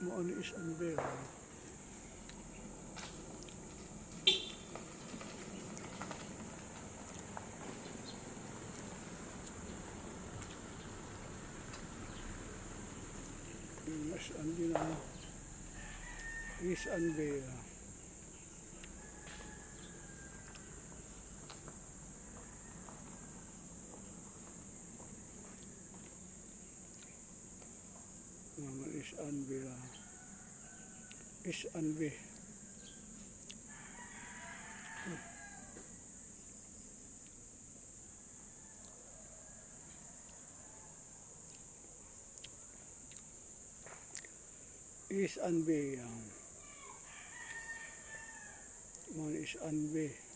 mo ano is unveil. Mas andi na is unveil. Naman is unveil. Is unveil. Is unveil. Man is unveil.